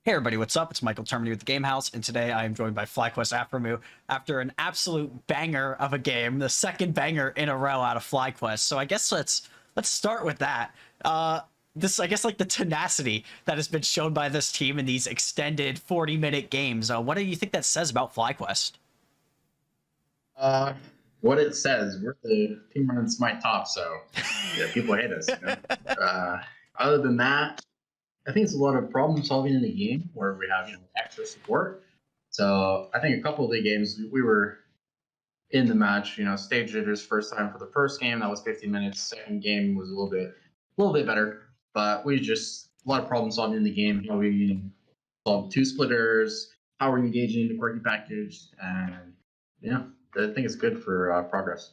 Hey everybody, what's up? It's Michael Termini with the Game House, and today I am joined by FlyQuest Aphromoo after an absolute banger of a game, the second banger in a row out of FlyQuest. So I guess let's start with that. This I guess like the tenacity that has been shown by this team in these extended 40-minute games. What do you think that says about FlyQuest? Uh, what it says, we're the team running Smite top, so yeah, people hate us. Other than that, I think it's a lot of problem solving in the game where we have extra support. So I think a couple of the games we were in the match, stage jitters first time for the first game that was 15 minutes. Second game was a little bit better, but we just a lot of problem solving in the game. How we solve two splitters, how we're engaging the quirky package, and yeah, I think it's good for progress.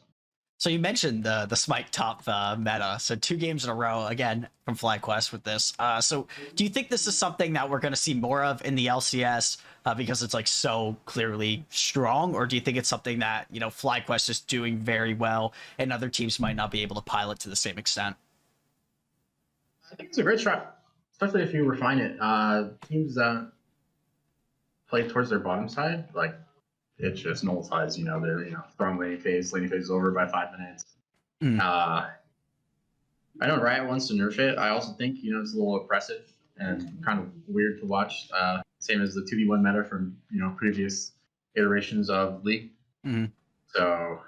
So you mentioned the Smite top meta. So two games in a row again from FlyQuest with this. So do you think this is something that we're going to see more of in the LCS because it's like so clearly strong, or do you think it's something that FlyQuest is doing very well and other teams might not be able to pilot to the same extent? I think it's a great strat, especially if you refine it. Teams that play towards their bottom side, like it just nullifies, their throwing laning phase is over by 5 minutes. Mm. I know Riot wants to nerf it. I also think it's a little oppressive and kind of weird to watch. Same as the 2v1 meta from previous iterations of League. Mm. So,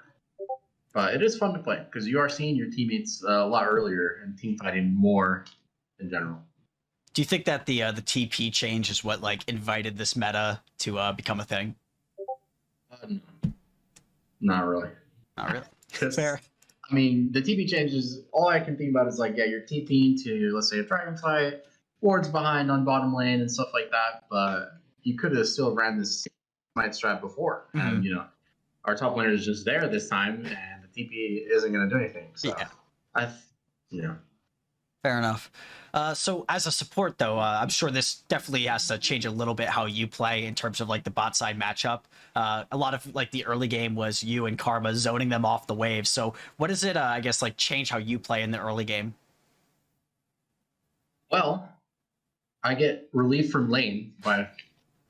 but it is fun to play because you are seeing your teammates a lot earlier and team fighting more in general. Do you think that the TP change is what like invited this meta to become a thing? Not really. Not really. Fair. I mean, the TP changes, all I can think about is like, yeah, you're TPing to, let's say, a Dragonfly, wards behind on bottom lane and stuff like that, but you could have still ran this Smite strat before. And, our top laner is just there this time, and the TP isn't going to do anything. So, yeah. Fair enough. So as a support, though, I'm sure this definitely has to change a little bit how you play in terms of like the bot side matchup. A lot of like the early game was you and Karma zoning them off the wave. So what does it, I guess, like change how you play in the early game? Well, I get relief from lane by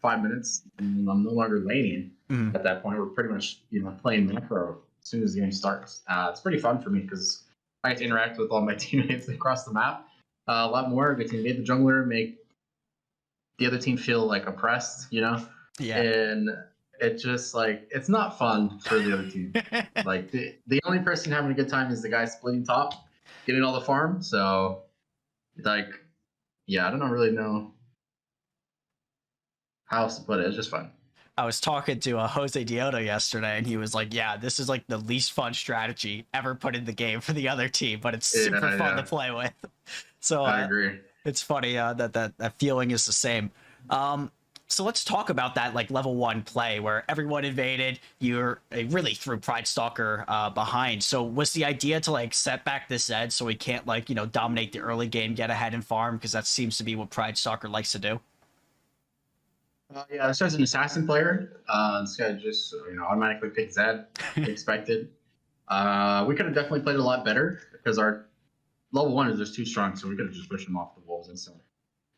5 minutes, and I'm no longer laning at that point. We're pretty much playing macro as soon as the game starts. It's pretty fun for me because I get to interact with all my teammates across the map a lot more. I get to invade the jungler, make the other team feel like oppressed, Yeah. And it just like it's not fun for the other team. Like the only person having a good time is the guy splitting top, getting all the farm. So like, yeah, I don't really know how else to put it. It's just fun. I was talking to Jose Dioto yesterday, and he was like, "Yeah, this is like the least fun strategy ever put in the game for the other team, but it's super fun to play with." So I agree. It's funny that feeling is the same. So let's talk about that like level 1 play where everyone invaded. You're really threw Pride Stalker behind. So was the idea to like set back this edge so we can't like dominate the early game, get ahead and farm, because that seems to be what Pride Stalker likes to do? Yeah, this as an assassin player, this guy just automatically picked Zed, expected. We could have definitely played a lot better because our level 1 is just too strong, so we could have just pushed him off the wolves instantly.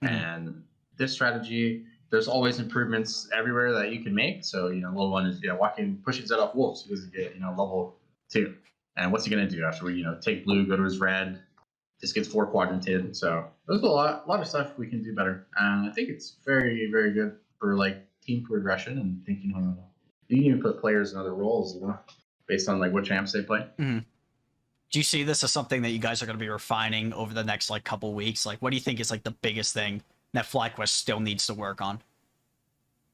And this strategy, there's always improvements everywhere that you can make. So level 1 is pushing Zed off wolves. He doesn't get level 2. And what's he gonna do after we take blue, go to his red? Just gets 4 quadranted. So there's a lot of stuff we can do better, and I think it's very, very good for like team progression and thinking you can even put players in other roles, based on like what champs they play. Do you see this as something that you guys are going to be refining over the next like couple weeks? Like, what do you think is like the biggest thing that FlyQuest still needs to work on?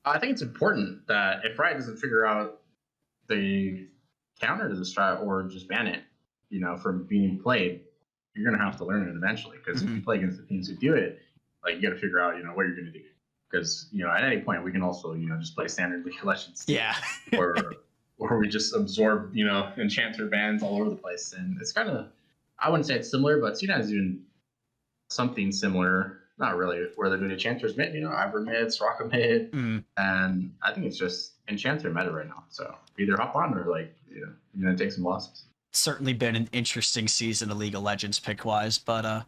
I think it's important that if Riot doesn't figure out the counter to the strat or just ban it, from being played, you're gonna have to learn it eventually. Because if you play against the teams who do it, like you got to figure out what you're gonna do. Because at any point we can also just play standard League of Legends, or we just absorb enchanter bans all over the place, and it's kind of, I wouldn't say it's similar, but C9 is doing something similar. Not really, where they're doing enchanters mid, Ivor mid, Soraka mid, and I think it's just enchanter meta right now. So either hop on or like you're gonna take some losses. certainly been an interesting season of League of Legends pick wise, but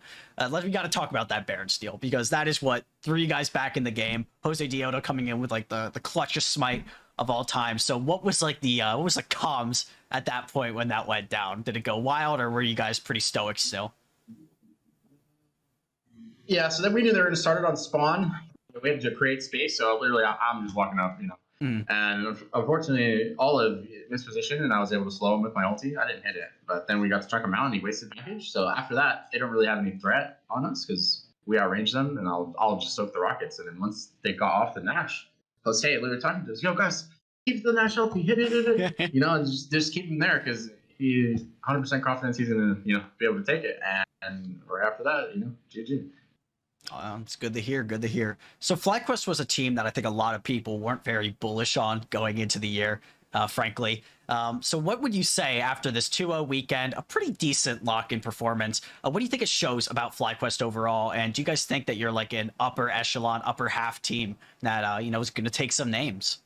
we got to talk about that Baron steal because that is what three guys back in the game. Jose Dioto coming in with like the clutchest smite of all time. So what was like the what was the comms at that point when that went down? Did it go wild or were you guys pretty stoic still? Yeah, so then we knew they were going to start it on spawn. We had to create space, so literally I'm just walking up, Mm. And unfortunately, Olive missed position, and I was able to slow him with my ulti. I didn't hit it, but then we got to strike him out, and he wasted damage. So after that, they don't really have any threat on us because we outranged them, and I'll just soak the rockets. And then once they got off the Nash, Jose literally talking to us, "Yo guys, keep the Nash healthy, hit it, and just keep him there because he 100% confidence he's gonna be able to take it. And right after that, GG. It's good to hear. Good to hear. So FlyQuest was a team that I think a lot of people weren't very bullish on going into the year, frankly. So what would you say after this 2-0 weekend, a pretty decent lock-in performance? What do you think it shows about FlyQuest overall? And do you guys think that you're like an upper echelon, upper half team that, is going to take some names?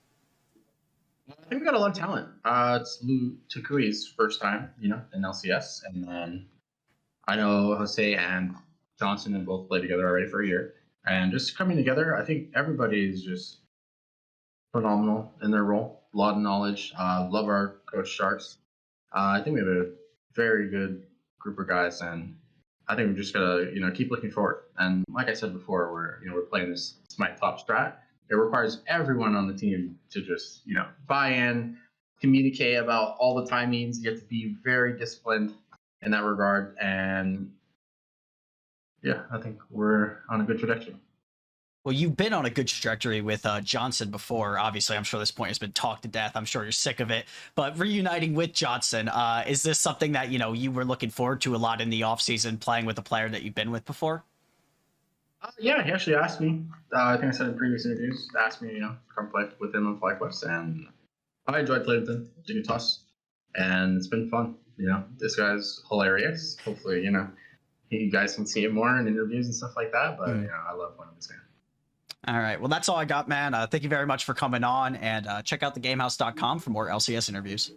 I think we got a lot of talent. It's Lou Tukui's first time, in LCS. And then I know Jose and Johnson have both played together already for a year. And just coming together, I think everybody is just phenomenal in their role. A lot of knowledge. Love our coach Sharks. I think we have a very good group of guys, and I think we just gotta keep looking forward. And like I said before, we're playing this Smite top strat. It requires everyone on the team to just buy in, communicate about all the timings. You have to be very disciplined in that regard, and yeah, I think we're on a good trajectory. Well, you've been on a good trajectory with Johnson before. Obviously, I'm sure this point has been talked to death. I'm sure you're sick of it. But reuniting with Johnson, is this something that, you were looking forward to a lot in the offseason, playing with a player that you've been with before? Yeah, he actually asked me. I think I said in previous interviews, asked me, to come play with him on FlyQuest, and I enjoyed playing with him. Did a toss, and it's been fun. This guy's hilarious. Hopefully, you guys can see it more in interviews and stuff like that. But I love playing with this guy. All right. Well, that's all I got, man. Thank you very much for coming on, and check out thegamehaus.com for more LCS interviews.